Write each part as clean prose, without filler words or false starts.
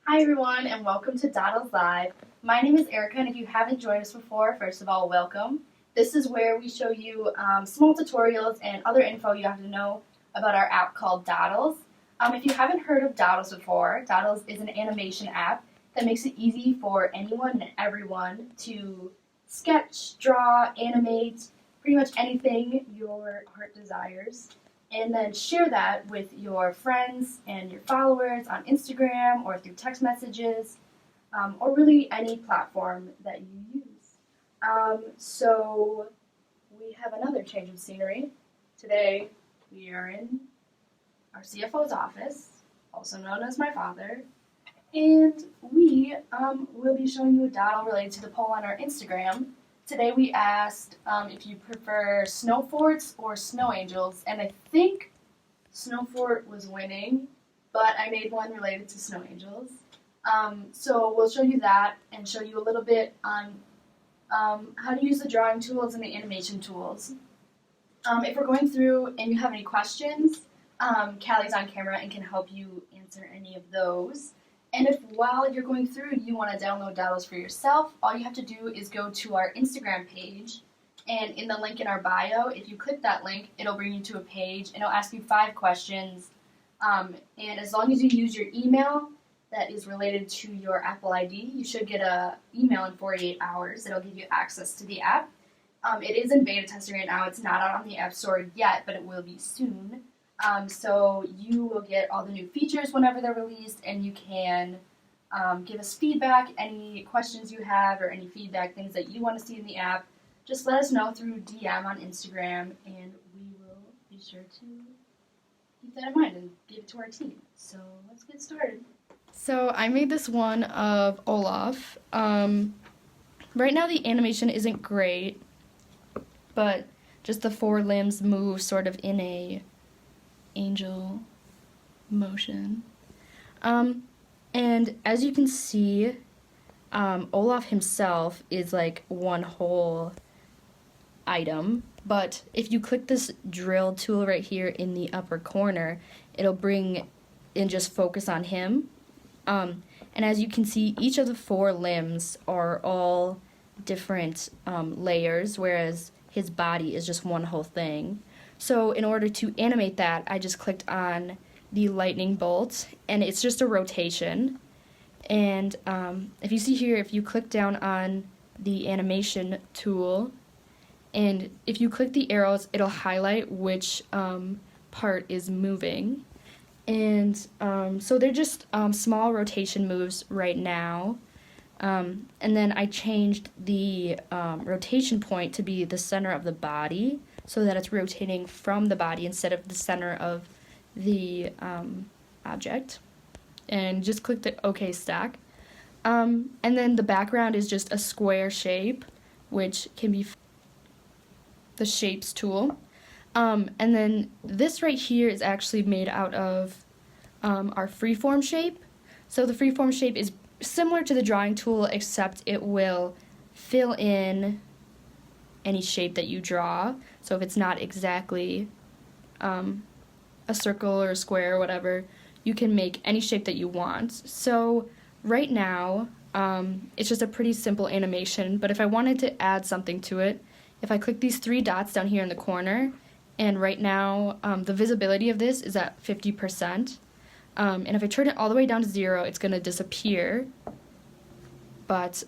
Hi everyone and welcome to Dodles Live. My name is Erica and if you haven't joined us before, first of all, welcome. This is where we show you small tutorials and other info you have to know about our app called Dodles. If you haven't heard of Dodles before, Dodles is an animation app that makes it easy for anyone and everyone to sketch, draw, animate, pretty much anything your heart desires, and then share that with your friends and your followers on Instagram or through text messages, or really any platform that you use. So we have another change of scenery. Today we are in our CFO's office, also known as my father, and we will be showing you a dodl related to the poll on our Instagram. Today we asked if you prefer snow forts or snow angels, and I think snow fort was winning, but I made one related to snow angels. So we'll show you that and show you a little bit on how to use the drawing tools and the animation tools. If we're going through and you have any questions, Callie's on camera and can help you answer any of those. And if while you're going through you want to download Dodles for yourself, all you have to do is go to our Instagram page, and in the link in our bio, if you click that link, it'll bring you to a page and it'll ask you 5 questions. And as long as you use your email that is related to your Apple ID, you should get an email in 48 hours. It'll give you access to the app. It is in beta testing right now. It's not out on the App Store yet, but it will be soon. So you will get all the new features whenever they're released, and you can give us feedback, any questions you have, or any feedback, things that you want to see in the app. Just let us know through DM on Instagram, and we will be sure to keep that in mind and give it to our team. So let's get started. So I made this one of Olaf. Right now the animation isn't great, but just the 4 limbs move sort of in a angel motion. And as you can see, Olaf himself is like one whole item, but if you click this drill tool right here in the upper corner, it'll bring and just focus on him. And as you can see, each of the 4 limbs are all different layers, whereas his body is just one whole thing. So in order to animate that, I just clicked on the lightning bolt, and it's just a rotation. And if you see here, if you click down on the animation tool, and if you click the arrows, it'll highlight which part is moving. And so they're just small rotation moves right now. And then I changed the rotation point to be the center of the body, so that it's rotating from the body instead of the center of the object. And just click the OK stack. And then the background is just a square shape, which can be the shapes tool. And then this right here is actually made out of our freeform shape. So the freeform shape is similar to the drawing tool, except it will fill in any shape that you draw. So if it's not exactly a circle or a square or whatever, you can make any shape that you want. So right now, it's just a pretty simple animation, but if I wanted to add something to it, if I click these 3 dots down here in the corner, and right now the visibility of this is at 50%, and if I turn it all the way down to 0, it's going to disappear. But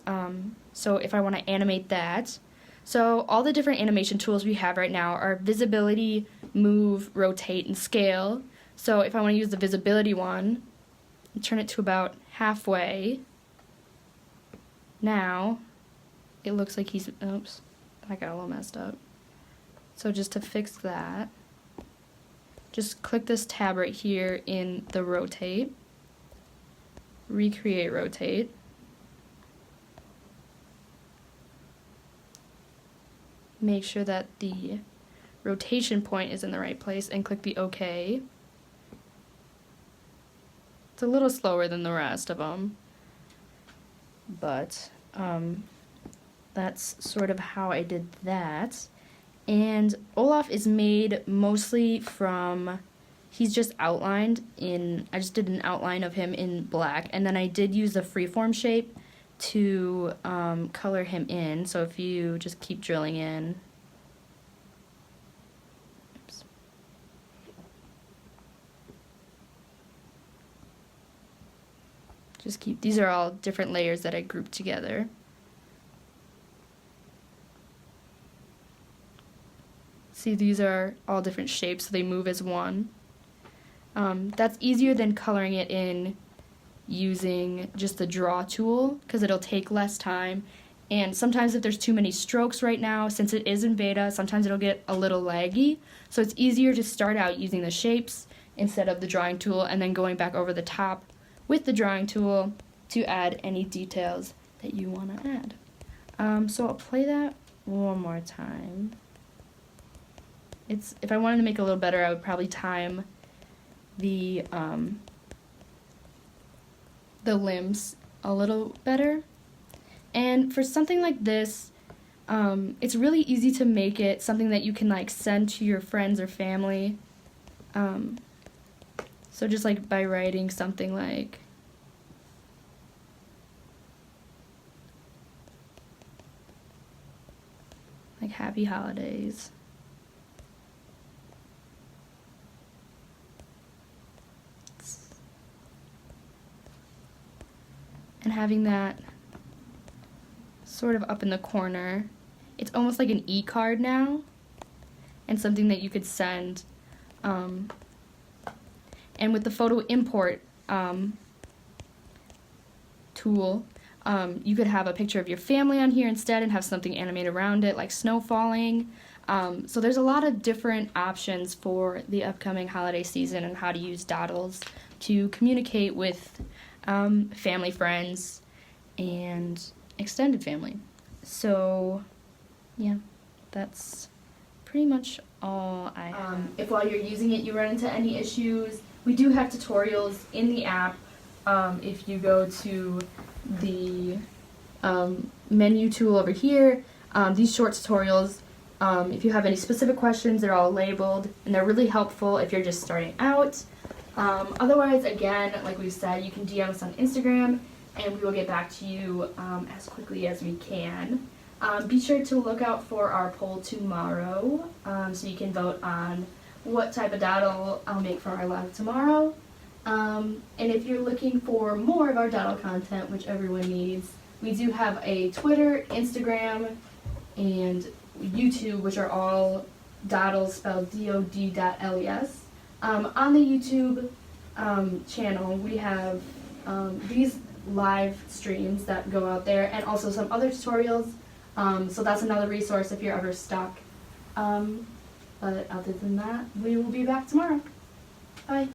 so if I want to animate that, so all the different animation tools we have right now are visibility, move, rotate, and scale. So if I want to use the visibility one, turn it to about halfway. Now it looks like he's, oops, I got a little messed up. So just to fix that, just click this tab right here in the rotate, recreate rotate. Make sure that the rotation point is in the right place and click the OK. It's a little slower than the rest of them, but that's sort of how I did that. And Olaf is made mostly from he's just outlined in, I just did an outline of him in black, and then I did use the freeform shape to color him in. So if you just keep drilling in, oops. Just keep, these are all different layers that I grouped together. See, these are all different shapes, so they move as one. That's easier than coloring it in using just the draw tool, because it'll take less time. And sometimes if there's too many strokes right now, since it is in beta, sometimes it'll get a little laggy. So it's easier to start out using the shapes instead of the drawing tool, and then going back over the top with the drawing tool to add any details that you want to add. So I'll play that one more time. If I wanted to make it a little better, I would probably time the limbs a little better. And for something like this, it's really easy to make it something that you can like send to your friends or family. So just like by writing something like Happy Holidays. And having that sort of up in the corner. It's almost like an e-card now, and something that you could send. And with the photo import tool, you could have a picture of your family on here instead and have something animated around it, like snow falling. So there's a lot of different options for the upcoming holiday season and how to use Dodles to communicate with family, friends, and extended family. So, yeah, that's pretty much all I have. If while you're using it you run into any issues, we do have tutorials in the app. If you go to the menu tool over here, these short tutorials, if you have any specific questions, they're all labeled, and they're really helpful if you're just starting out. Otherwise, again, like we said, you can DM us on Instagram, and we will get back to you as quickly as we can. Be sure to look out for our poll tomorrow, so you can vote on what type of dodl I'll make for our live tomorrow. And if you're looking for more of our dodl content, which everyone needs, we do have a Twitter, Instagram, and YouTube, which are all Dodles, spelled dodl.les. On the YouTube channel, we have these live streams that go out there, and also some other tutorials, so that's another resource if you're ever stuck. But other than that, we will be back tomorrow. Bye.